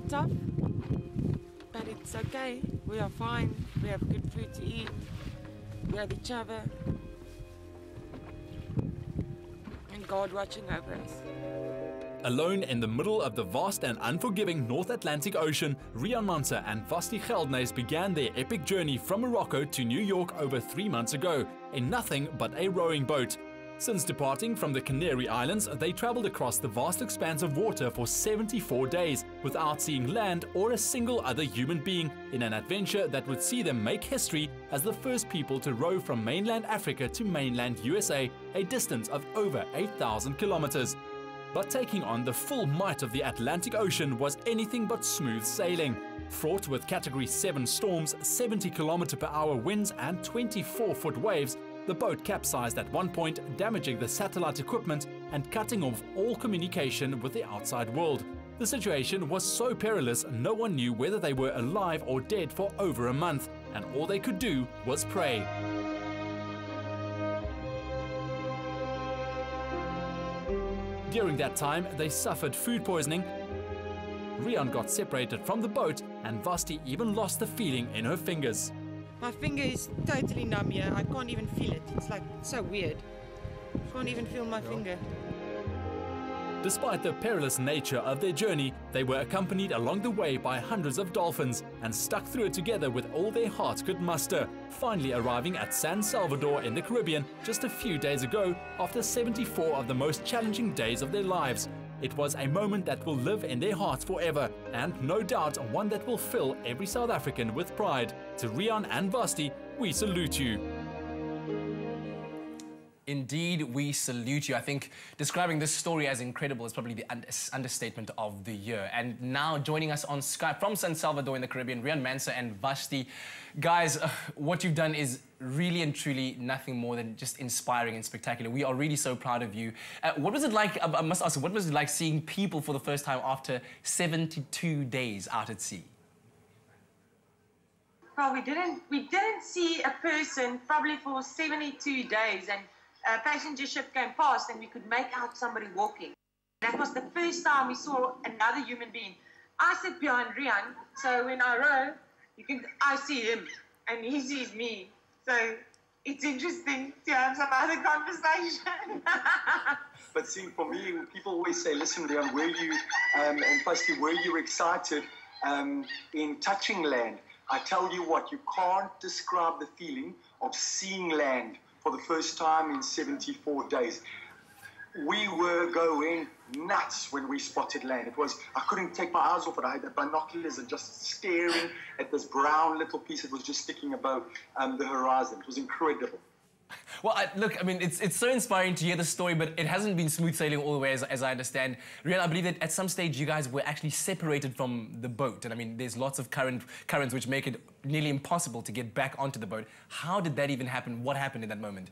bit tough, but it's okay. We are fine. We have good food to eat. We have each other. And God watching over us. Alone in the middle of the vast and unforgiving North Atlantic Ocean, Riaan Manser and Vasti Geldenhuys began their epic journey from Morocco to New York over 3 months ago, in nothing but a rowing boat. Since departing from the Canary Islands, they traveled across the vast expanse of water for 74 days without seeing land or a single other human being, in an adventure that would see them make history as the first people to row from mainland Africa to mainland USA, a distance of over 8,000 kilometers. But taking on the full might of the Atlantic Ocean was anything but smooth sailing. Fraught with Category 7 storms, 70 km/h winds and 24-foot waves, the boat capsized at one point, damaging the satellite equipment and cutting off all communication with the outside world. The situation was so perilous, no one knew whether they were alive or dead for over a month, and all they could do was pray. During that time, they suffered food poisoning. Riaan got separated from the boat, and Vasti even lost the feeling in her fingers. My finger is totally numb here. I can't even feel it. It's like so weird. I can't even feel my finger. Despite the perilous nature of their journey, they were accompanied along the way by hundreds of dolphins and stuck through it together with all their hearts could muster, finally arriving at San Salvador in the Caribbean just a few days ago after 74 of the most challenging days of their lives. It was a moment that will live in their hearts forever, and no doubt one that will fill every South African with pride. To Riaan and Vasti, we salute you. Indeed, we salute you. I think describing this story as incredible is probably the understatement of the year. And now joining us on Skype from San Salvador in the Caribbean, Riaan Manser and Vasti. Guys, what you've done is really and truly nothing more than just inspiring and spectacular. We are really so proud of you. What was it like, I must ask, what was it like seeing people for the first time after 72 days out at sea? Well, we didn't see a person probably for 72 days, and a passenger ship came past and we could make out somebody walking. That was the first time we saw another human being. I sit behind Riaan, so when I row, I see him and he sees me. So it's interesting to have some other conversation. But see, for me, people always say, listen, Riaan, were you, and Vasti, were you excited in touching land? I tell you what, you can't describe the feeling of seeing land for the first time in 74 days. We were going nuts when we spotted land. It was, I couldn't take my eyes off it. I had the binoculars and just staring at this brown little piece that was just sticking above the horizon. It was incredible. Well, look, I mean, it's so inspiring to hear the story, but it hasn't been smooth sailing all the way, as I understand. Riaan, I believe that at some stage you guys were actually separated from the boat. And I mean, there's lots of currents which make it nearly impossible to get back onto the boat. How did that even happen? What happened in that moment?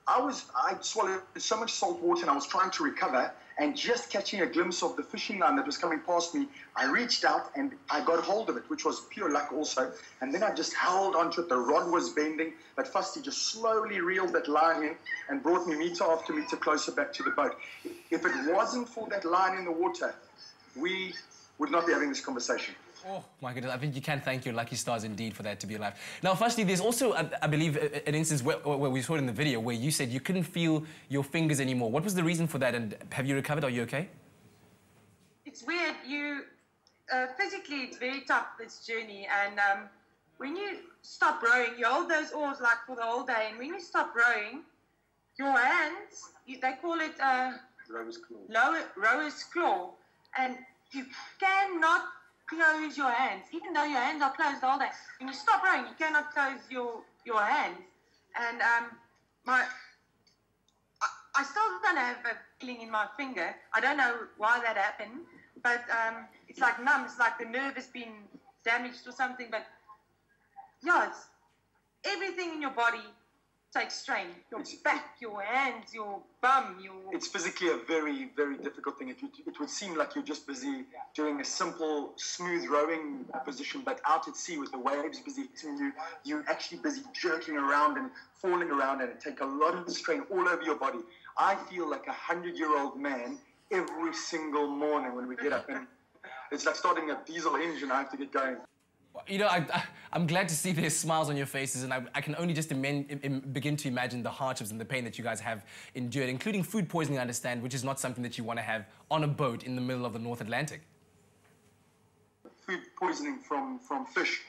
I swallowed so much salt water and I was trying to recover, and just catching a glimpse of the fishing line that was coming past me, I reached out and I got hold of it, which was pure luck also. And then I just held onto it. The rod was bending, but Vasti just slowly reeled that line in and brought me meter after meter closer back to the boat. If it wasn't for that line in the water, we would not be having this conversation. Oh, my goodness. I think you can thank your lucky stars indeed for that to be alive. Now, Vasti, there's also, I believe, an instance where we saw it in the video where you said you couldn't feel your fingers anymore. What was the reason for that, and have you recovered? Are you okay? It's weird. Physically, it's very tough, this journey. And when you stop rowing, you hold those oars like for the whole day. And when you stop rowing, your hands, they call it Rower's claw. Rower's claw. And you cannot close your hands, even though your hands are closed the whole day. When you stop rowing, you cannot close your hands. And I still don't have a feeling in my finger. I don't know why that happened, but it's like numb. It's like the nerve has been damaged or something. But yeah, it's everything in your body takes strain. Your back, your hands, your bum, It's physically a very, very difficult thing. It would seem like you're just busy doing a simple, smooth rowing position, but out at sea with the waves busy hitting you, you're actually busy jerking around and falling around, and it takes a lot of strain all over your body. I feel like a 100-year-old man every single morning when we get up, and it's like starting a diesel engine. I have to get going. You know, I'm glad to see there's smiles on your faces, and I can only just begin to imagine the hardships and the pain that you guys have endured, including food poisoning, I understand, which is not something that you want to have on a boat in the middle of the North Atlantic. Food poisoning from fish.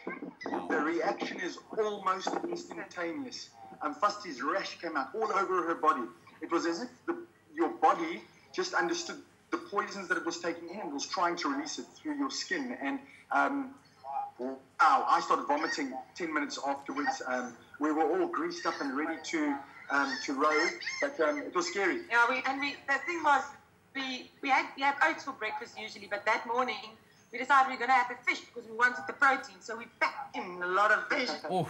The reaction is almost instantaneous. Vasti's rash came out all over her body. It was as if your body just understood the poisons that it was taking in and was trying to release it through your skin. And I started vomiting 10 minutes afterwards. We were all greased up and ready to row, but it was scary. Yeah, the thing was, we had oats for breakfast usually, but that morning we decided we were going to have the fish because we wanted the protein, so we packed in a lot of fish. Oh.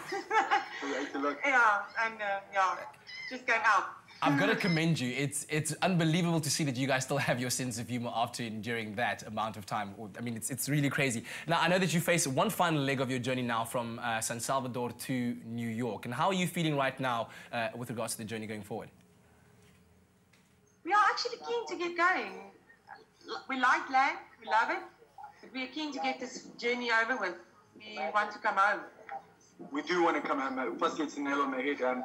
We ate a lot. Yeah, and just going out. I've got to commend you. It's unbelievable to see that you guys still have your sense of humor after enduring that amount of time. I mean, it's really crazy. Now, I know that you face one final leg of your journey now from San Salvador to New York. And how are you feeling right now with regards to the journey going forward? We are actually keen to get going. We like land, we love it, but we are keen to get this journey over with. We want to come home. We do want to come home. Plus, it's a nail on the head.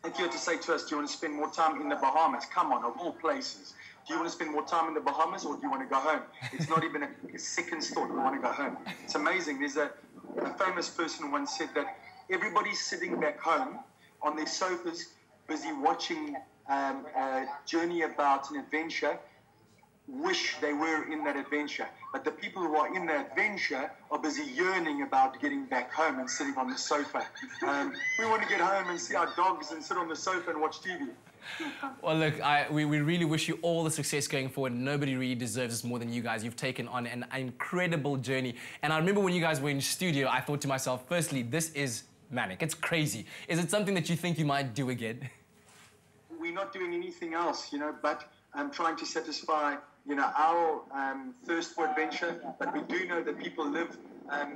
If you had to say to us, do you want to spend more time in the Bahamas? Come on, of all places. Do you want to spend more time in the Bahamas or do you want to go home? It's not even a second thought. We want to go home. It's amazing. There's a famous person once said that everybody's sitting back home on their sofas, busy watching a journey about an adventure, wish they were in that adventure. But the people who are in the adventure are busy yearning about getting back home and sitting on the sofa. We want to get home and see our dogs and sit on the sofa and watch TV. Well, look, we really wish you all the success going forward. Nobody really deserves this more than you guys. You've taken on an incredible journey. And I remember when you guys were in studio, I thought to myself, firstly, this is manic. It's crazy. Is it something that you think you might do again? We're not doing anything else, but I'm trying to satisfy our thirst for adventure, but we do know that people live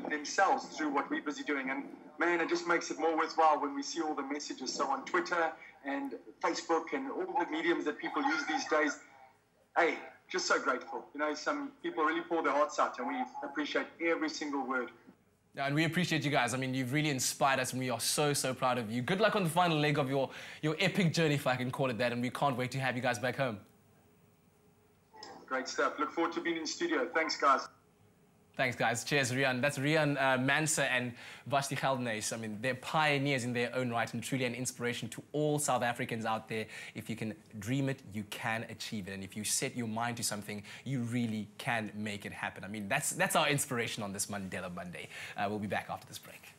themselves through what we're busy doing. And man, it just makes it more worthwhile when we see all the messages. So on Twitter and Facebook and all the mediums that people use these days, hey, just so grateful. Some people really pour their hearts out and we appreciate every single word. And we appreciate you guys. I mean, you've really inspired us and we are so, so proud of you. Good luck on the final leg of your epic journey, if I can call it that, and we can't wait to have you guys back home. Great stuff. Look forward to being in studio. Thanks, guys. Thanks, guys. Cheers, Riaan. That's Riaan Manser and Vasti Geldenhuys. I mean, they're pioneers in their own right and truly an inspiration to all South Africans out there. If you can dream it, you can achieve it. And if you set your mind to something, you really can make it happen. I mean, that's our inspiration on this Mandela Monday. We'll be back after this break.